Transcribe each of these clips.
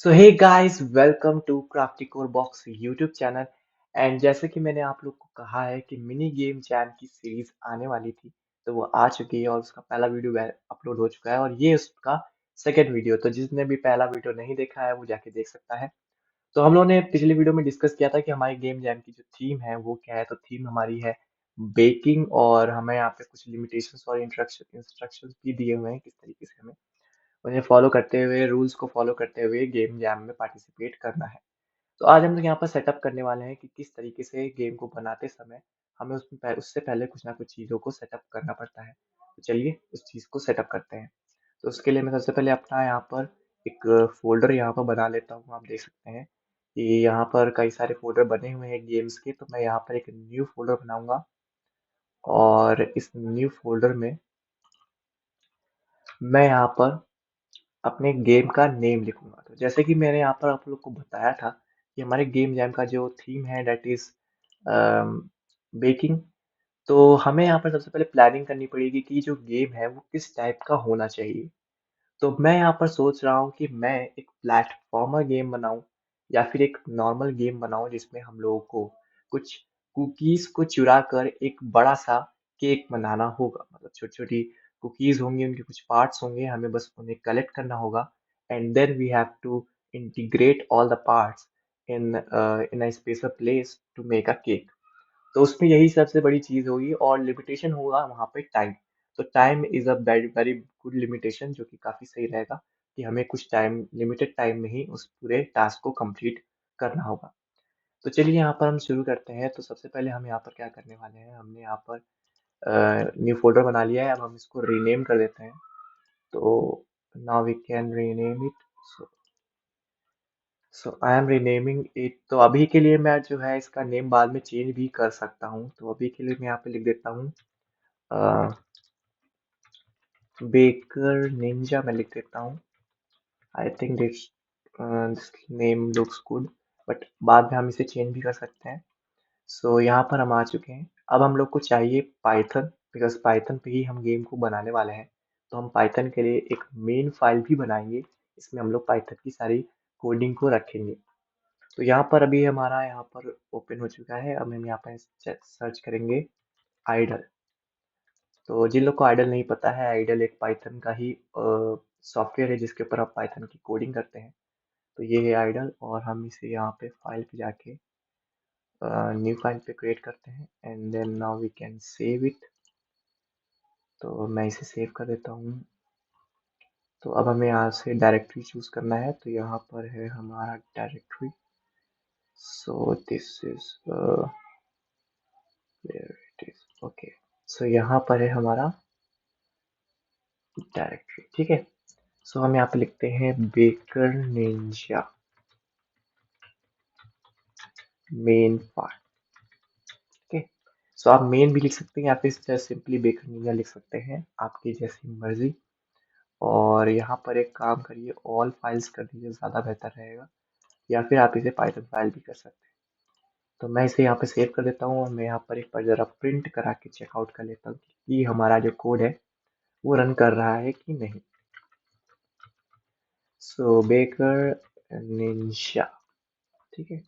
So hey guys, welcome to crafty core box YouTube channel. And जैसे कि मैंने आप लोग को कहा है कि मिनी गेम जैम की सीरीज आने वाली थी, तो वो आ चुकी है और उसका पहला वीडियो अपलोड हो चुका है और ये उसका सेकंड वीडियो। तो जिसने भी पहला वीडियो नहीं देखा है वो जाके देख सकता है। तो हम लोगों ने पिछले वीडियो में डिस्कस किया था कि हमारी गेम जैम की जो थीम है वो क्या है। तो थीम हमारी है बेकिंग, और हमें यहाँ पे कुछ लिमिटेशंस और इंस्ट्रक्शंस भी दिए हुए हैं किस तरीके से हमें उन्हें फॉलो करते हुए, रूल्स को फॉलो करते हुए गेम जैम में पार्टिसिपेट करना है। तो आज हम लोग यहाँ पर सेटअप करने वाले हैं कि किस तरीके से गेम को बनाते समय हमें उससे पहले कुछ ना कुछ चीज़ों को सेटअप करना पड़ता है। तो चलिए उस चीज़ को सेटअप करते हैं। तो उसके लिए मैं सबसे पहले अपना यहाँ पर एक फोल्डर यहाँ पर बना लेता हूँ। आप देख सकते हैं कि यहाँ पर कई सारे फोल्डर बने हुए हैं गेम्स के। तो मैं यहाँ पर एक न्यू फोल्डर बनाऊंगा और इस न्यू फोल्डर में मैं यहाँ पर अपने गेम का नेम लिखूंगा। तो जैसे कि मैंने यहाँ पर आप लोग को बताया था कि हमारे गेम जैम का जो थीम है डेट इज बेकिंग। तो हमें यहाँ पर सबसे पहले प्लानिंग करनी पड़ेगी कि जो गेम है वो किस टाइप का होना चाहिए। तो मैं यहाँ पर सोच रहा हूँ कि मैं एक प्लेटफॉर्मर गेम बनाऊं या फिर एक नॉर्मल गेम बनाऊं जिसमें हम लोगों को कुछ कुकीज को चुरा कर एक बड़ा सा केक बनाना होगा। मतलब छोटी छोटी कुकीज होंगी, उनके कुछ पार्ट्स होंगे, हमें बस उन्हें कलेक्ट करना होगा। And then we have to integrate all the parts in a special place to make a cake. तो उसमें यही सबसे बड़ी चीज होगी और लिमिटेशन होगा वहां पे टाइम। तो time is a very very good limitation, जो कि काफी सही रहेगा कि हमें कुछ टाइम, लिमिटेड टाइम में ही उस पूरे टास्क को कंप्लीट करना होगा। तो चलिए यहाँ पर हम शुरू करते हैं। तो सबसे पहले हम यहाँ पर क्या करने वाले हैं, हमने यहाँ पर न्यू फोल्डर बना लिया है। अब हम इसको रीनेम कर देते हैं। तो now we can rename it. So I am renaming it. तो अभी के लिए मैं जो है इसका नेम बाद में चेंज भी कर सकता हूँ। तो अभी के लिए मैं यहाँ पे लिख देता हूँ बेकर निंजा, मैं लिख देता हूँ। I think this name looks good, but बाद में हम इसे चेंज भी कर सकते हैं। सो यहाँ पर हम आ चुके हैं। अब हम लोग को चाहिए पाइथन, बिकॉज पाइथन पे ही हम गेम को बनाने वाले हैं। तो हम पाइथन के लिए एक मेन फाइल भी बनाएंगे। इसमें हम लोग पाइथन की सारी कोडिंग को रखेंगे। तो यहाँ पर अभी हमारा यहाँ पर ओपन हो चुका है। अब हम यहाँ पर सर्च करेंगे आइडल। तो जिन लोग को आइडल नहीं पता है, आइडल एक पाइथन का ही सॉफ्टवेयर है जिसके ऊपर आप पाइथन की कोडिंग करते हैं। तो ये है आइडल, और हम इसे यहाँ पे फाइल पे जाके न्यू फाइल पे क्रिएट करते हैं and then now we can save it. तो मैं इसे सेव कर देता हूँ। तो अब हमें यहाँ से डायरेक्टरी चूज करना है। तो यहाँ पर है हमारा directory. So this is where it is, okay. So यहाँ पर है हमारा डायरेक्टरी, ठीक है। सो हम यहाँ पे लिखते हैं बेकर निंजा मेन पार्ट, ठीक है। सो आप मेन भी लिख सकते हैं या फिर सिंपली बेकर निंजा लिख सकते हैं, आपकी जैसी मर्जी। और यहाँ पर एक काम करिए, ऑल फाइल्स कर दीजिए, ज़्यादा बेहतर रहेगा। या फिर आप इसे पाइथन फाइल भी कर सकते हैं। तो मैं इसे यहाँ पे सेव कर देता हूँ और मैं यहाँ पर एक बार ज़रा प्रिंट करा के चेकआउट कर लेता हूँ कि हमारा जो कोड है वो रन कर रहा है कि नहीं। सो बेकर निंजा, ठीक है।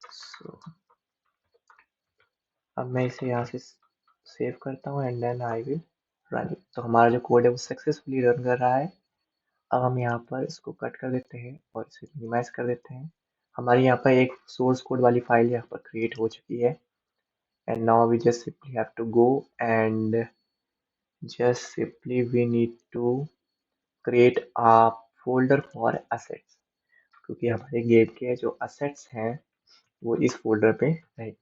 सो अब मैं इसे यहाँ से सेव करता हूँ and then I will run it. तो हमारा जो कोड है वो सक्सेसफुली रन कर रहा है। अब हम यहाँ पर इसको कट कर देते हैं और इसे मिनिमाइज कर देते हैं। हमारी यहाँ पर एक सोर्स कोड वाली फाइल यहाँ पर क्रिएट हो चुकी है। And now we just simply have to go and just simply we need to create a folder for assets, क्योंकि हमारे गेम के जो असेट्स हैं वो इस फोल्डर पे रहेंगे।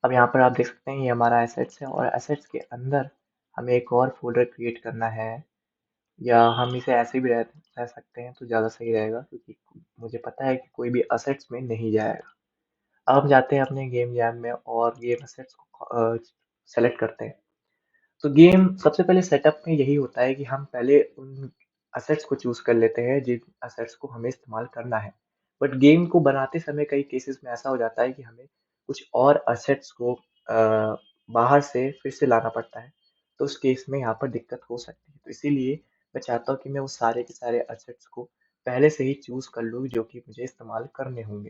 अब यहाँ पर आप देख सकते हैं ये हमारा एसेट्स है, और एसेट्स के अंदर हमें एक और फोल्डर क्रिएट करना है। या हम इसे ऐसे भी रह सकते हैं तो ज़्यादा सही रहेगा, क्योंकि मुझे पता है कि कोई भी असेट्स में नहीं जाएगा। अब हम जाते हैं अपने गेम जैम में और गेम असेट्स को सेलेक्ट करते हैं। तो गेम सबसे पहले सेटअप में यही होता है कि हम पहले उन असेट्स को चूज कर लेते हैं जिन असेट्स को हमें इस्तेमाल करना है। बट गेम को बनाते समय कई केसेस में ऐसा हो जाता है कि हमें कुछ और असेट्स को बाहर से फिर से लाना पड़ता है। तो उस केस में यहाँ पर दिक्कत हो सकती है। तो इसीलिए मैं चाहता हूँ कि मैं वो सारे के सारे असेट्स को पहले से ही चूज कर लूँ जो कि मुझे इस्तेमाल करने होंगे।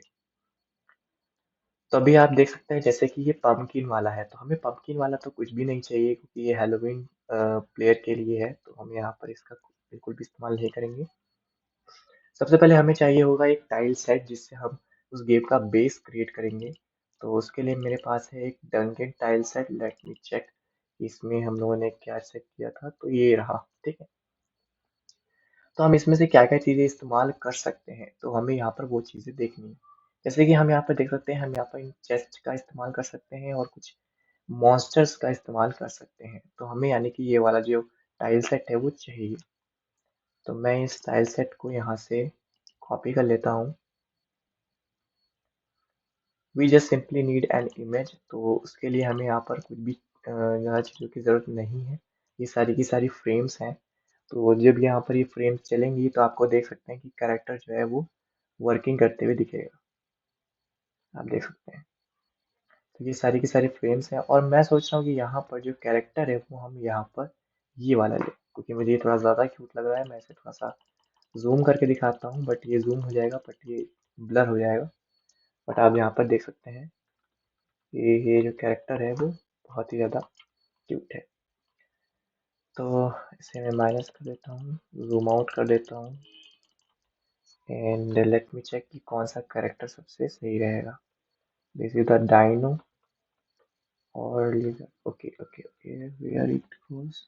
तो अभी आप देख सकते हैं जैसे कि ये पम्पकिन वाला है, तो हमें पम्पकिन वाला तो कुछ भी नहीं चाहिए क्योंकि ये हैलोवीन प्लेयर के लिए है, तो हम यहाँ पर इसका बिल्कुल भी इस्तेमाल नहीं करेंगे। सबसे पहले हमें चाहिए होगा एक टाइल सेट जिससे हम उस गेम का बेस क्रिएट करेंगे। तो उसके लिए मेरे पास है एक dungeon tile set. Let me check इसमें हम लोगों ने क्या सेट किया था, तो ये रहा। ठीक है, तो हम इसमें से क्या क्या चीज़ें इस्तेमाल कर सकते हैं, तो हमें यहाँ पर वो चीज़ें देखनी है। जैसे कि हम यहाँ पर देख सकते हैं, हम यहाँ पर इन चेस्ट का इस्तेमाल कर सकते हैं और कुछ मॉन्स्टर्स का इस्तेमाल कर सकते हैं। तो हमें यानी कि ये वाला जो टाइल सेट है वो चाहिए। तो मैं इस टाइल सेट को यहाँ से कॉपी कर लेता हूँ। We just simply need an image, तो उसके लिए हमें यहाँ पर कुछ भी ज़्यादा चीज़ों की ज़रूरत नहीं है। ये सारी की सारी फ्रेम्स हैं। तो जब यहाँ पर ये फ्रेम्स चलेंगी तो आपको देख सकते हैं कि कैरेक्टर जो है वो वर्किंग करते हुए दिखेगा। आप देख सकते हैं, तो ये सारी की सारी फ्रेम्स हैं और मैं सोच रहा हूँ कि यहाँ पर जो कैरेक्टर है वो हम यहाँ पर ये वाला ले, क्योंकि मुझे ये थोड़ा ज़्यादा क्यूट लग रहा है। मैं इसे थोड़ा सा जूम करके दिखाता हूँ, बट ये जूम हो जाएगा, बट ये ब्लर हो जाएगा। बट आप यहाँ पर देख सकते हैं ये जो कैरेक्टर है वो बहुत ही ज़्यादा क्यूट है। तो इसे मैं माइनस कर देता हूँ, जूम आउट कर देता हूँ एंड लेट मी चेक कि कौन सा कैरेक्टर सबसे सही रहेगा। दिस इज द डायनो और okay okay okay, where it goes.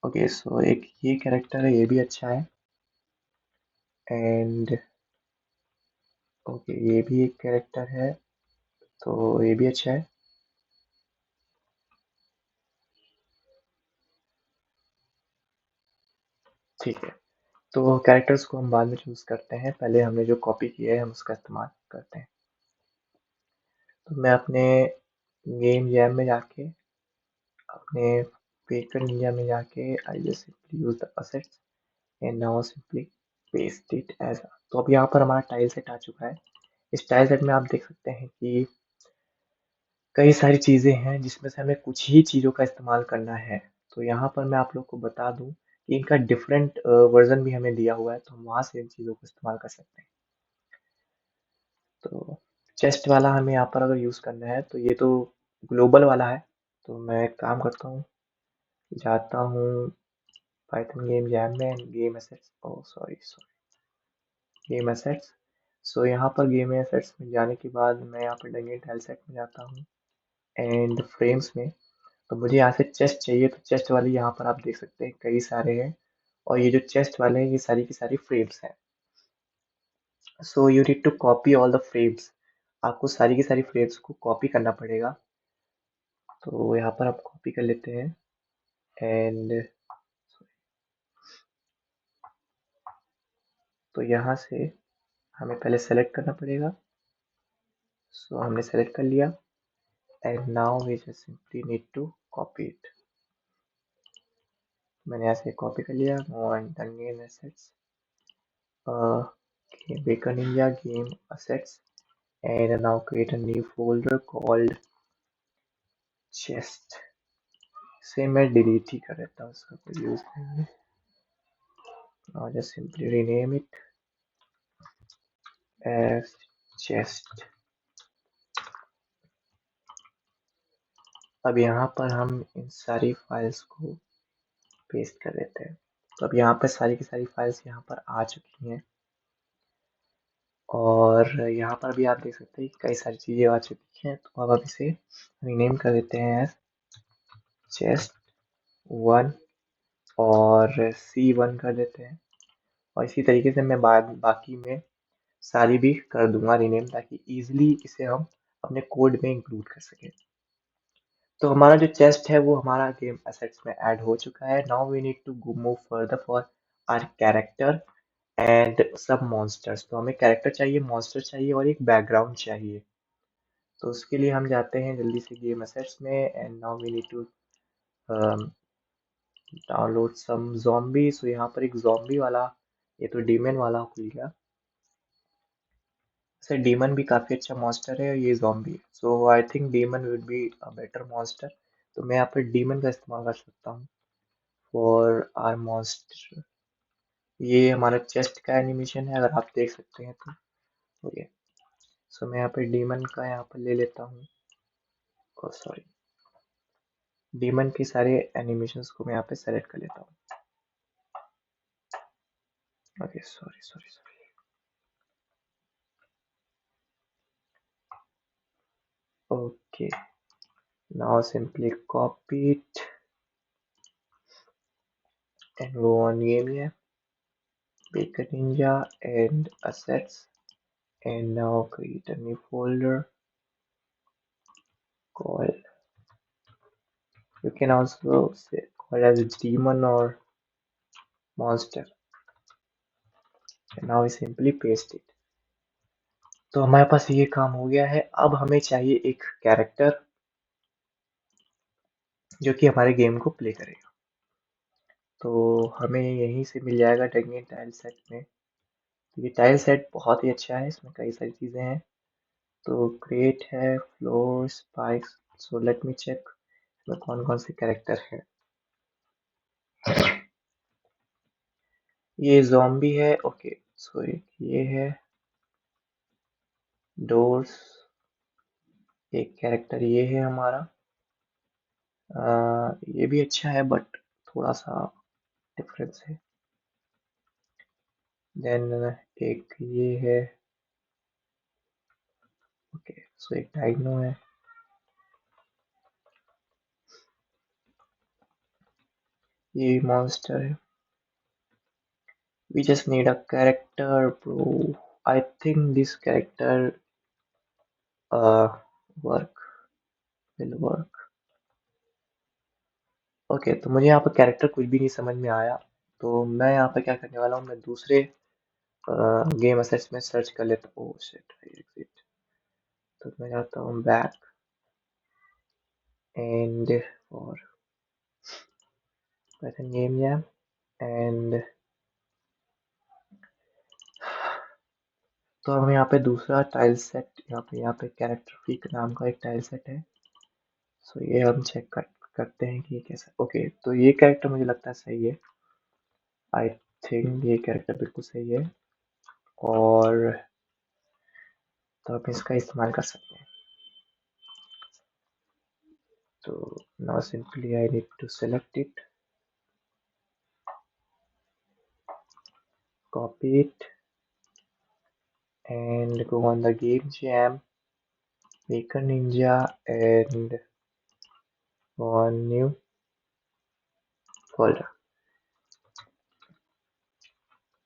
Okay, so एक ये कैरेक्टर है, ये भी अच्छा है। एंड ओके, ये भी एक कैरेक्टर है, तो ये भी अच्छा है। ठीक है, तो कैरेक्टर्स को हम बाद में चूज करते हैं, पहले हमने जो कॉपी किया है हम उसका इस्तेमाल करते हैं। तो मैं अपने गेम जैम में जाके, अपने पेपर निंजा में जाके, I just simply use the assets and now simply paste it as. तो अब यहाँ पर हमारा टाइल सेट आ चुका है। इस टाइल सेट में आप देख सकते हैं कि कई सारी चीजें हैं जिसमें से हमें कुछ ही चीजों का इस्तेमाल करना है। तो यहाँ पर मैं आप लोग को बता दूं कि इनका डिफरेंट वर्जन भी हमें दिया हुआ है, तो हम वहां से इन चीजों को इस्तेमाल कर सकते हैं। तो चेस्ट वाला हमें यहाँ पर अगर यूज करना है तो ये तो ग्लोबल वाला है। तो मैं एक काम करता हूँ, जाता हूँ पाइथन गेम जैम में, गेम एसेट्स, ओ सॉरी सॉरी, गेम एसेट्स। सो यहाँ पर गेम एसेट्स में जाने के बाद मैं यहाँ पर डंगे टाइल सेट में जाता हूँ एंड फ्रेम्स में। तो मुझे यहाँ से चेस्ट चाहिए, तो चेस्ट वाली यहाँ पर आप देख सकते हैं कई सारे हैं, और ये जो चेस्ट वाले हैं ये सारी की सारी फ्रेम्स हैं। So you need to copy all the frames, आपको सारी की सारी फ्रेम्स को कॉपी करना पड़ेगा। तो यहाँ पर आप कॉपी कर लेते हैं एंड तो यहाँ से हमें पहले सेलेक्ट करना पड़ेगा। सो हमने सेलेक्ट कर लिया and now we just simply need to copy it. मैंने यहाँ से कॉपी कर लिया, और game assets, Baker Ninja game assets, and now create a new folder called chest। से मैं डिलीट ही कर देता हूँ, उसका कोई यूज नहीं है। Now just simply rename it as chest। अब यहाँ पर हम इन सारी फाइल्स को पेस्ट कर देते हैं। तो अब यहाँ पर सारी की सारी फाइल्स यहाँ पर आ चुकी हैं और यहाँ पर भी आप देख सकते हैं कि कई सारी चीज़ें आ चुकी हैं। तो अब आप इसे रीनेम कर देते हैं एज चेस्ट वन और C1 कर देते हैं। और इसी तरीके से मैं बाकी में सारी भी कर दूंगा रीनेम, ताकि इजीली इसे हम अपने कोड में इंक्लूड कर सकें। तो हमारा जो चेस्ट है वो हमारा गेम एसेट्स में ऐड हो चुका है। Now we need to move further for our character and सब मॉन्स्टर्स। तो हमें कैरेक्टर चाहिए, मॉन्स्टर चाहिए और एक बैकग्राउंड चाहिए। तो उसके लिए हम जाते हैं जल्दी से गेम एसेट्स में and now we need to download some zombie. So यहाँ पर एक ज़ॉम्बी वाला, ये तो डीमन वाला खुल गया। सर डीमन भी काफ़ी अच्छा मॉन्स्टर है, ये ज़ॉम्बी है, so I think demon would be a better monster. तो मैं यहाँ पर डीमन का इस्तेमाल कर सकता हूँ फॉर आर मॉन्स्टर। ये हमारा चेस्ट का एनिमेशन है, अगर आप देख सकते हैं तो। ओके, सो मैं यहाँ पे डीमन का यहाँ पर ले लेता हूँ। ओ सॉरी, डीमन के सारे एनिमेशंस को मैं यहाँ पे सेलेक्ट कर लेता हूँ। Okay, sorry sorry sorry. Okay, now simply copy it and go on game here, Baker Ninja and assets, and now create a new folder called, you can also say call as demon or monster, and now we simply paste it। तो हमारे पास ये काम हो गया है। अब हमें चाहिए एक कैरेक्टर जो कि हमारे गेम को प्ले करेगा। तो हमें यहीं से मिल जाएगा टेक्निक टाइल सेट में। तो ये टाइल सेट बहुत ही अच्छा है, इसमें कई सारी चीज़ें हैं। तो क्रिएट है, floor, spikes. So let me check इसमें कौन कौन से कैरेक्टर है। ये जॉम्बी है। ओके, सो ये है डोर्स। एक कैरेक्टर ये है हमारा। ये भी अच्छा है बट थोड़ा सा डिफरेंस है। देन एक ये है। ओके, सो एक डायनो है। ये मॉन्स्टर है। We just need a character, bro. I think this character uh work will work. Okay, तो मुझे यहाँ पर कैरेक्टर कुछ भी नहीं समझ में आया। तो मैं यहाँ पे क्या करने वाला हूँ, मैं दूसरे गेम असेट्स में सर्च कर लेता हूँ। ओह शिट, आई एग्जिट। तो मैं जाता हूँ बैक एंड और पाइथन गेम जैम एंड, तो हम यहाँ पे दूसरा टाइल सेट, यहाँ पे कैरेक्टर फ्रीक नाम का एक टाइल सेट है। सो ये हम चेक करते हैं कि ये कैसा। ओके, तो ये कैरेक्टर मुझे लगता है सही है। आई थिंक ये कैरेक्टर बिल्कुल सही है और तो हम इसका इस्तेमाल कर सकते हैं। तो now simply I need to select it, copy it and go on the game jam, Baker Ninja and go on new folder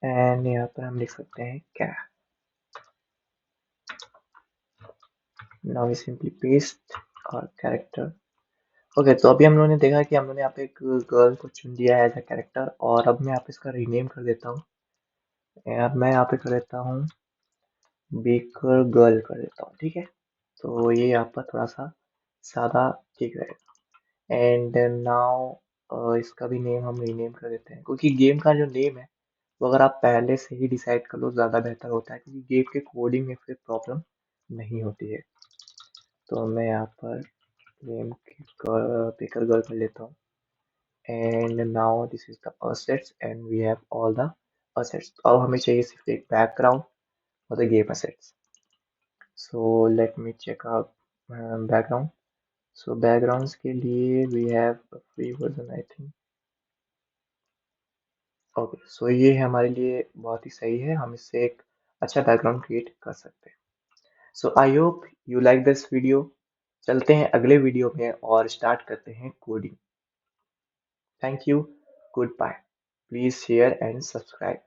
and यहाँ पर हम लिख सकते हैं क्या। नाउ वी सिंपली पेस्ट और कैरेक्टर। ओके, तो अभी हम लोगों ने देखा कि हम लोगों ने यहाँ पे एक गर्ल को चुन लिया है एज अ कैरेक्टर, और अब मैं यहाँ पे इसका रीनेम कर देता हूँ। अब मैं यहाँ पे कर देता हूँ बेकर गर्ल कर देता हूँ, ठीक है। तो ये यहाँ पर थोड़ा सा सादा ठीक रहेगा। एंड नाउ इसका भी नेम हम रीनेम कर देते हैं, क्योंकि गेम का जो नेम है वो अगर आप पहले से ही डिसाइड कर लो ज़्यादा बेहतर होता है, क्योंकि गेम के कोडिंग में फिर प्रॉब्लम नहीं होती है। तो मैं यहाँ पर नेम बेकर गर्ल कर लेता हूँ। And now this is the assets and we have all the assets। अब हमें चाहिए सिर्फ एक background for the game assets। So let me check out background. So backgrounds के लिए we have free version I think. Okay, so ये हमारे लिए बहुत ही सही है, हम इससे एक अच्छा बैकग्राउंड क्रिएट कर सकते हैं। So I hope you like this video. चलते हैं अगले वीडियो में और स्टार्ट करते हैं coding. Thank you, goodbye, please share and subscribe.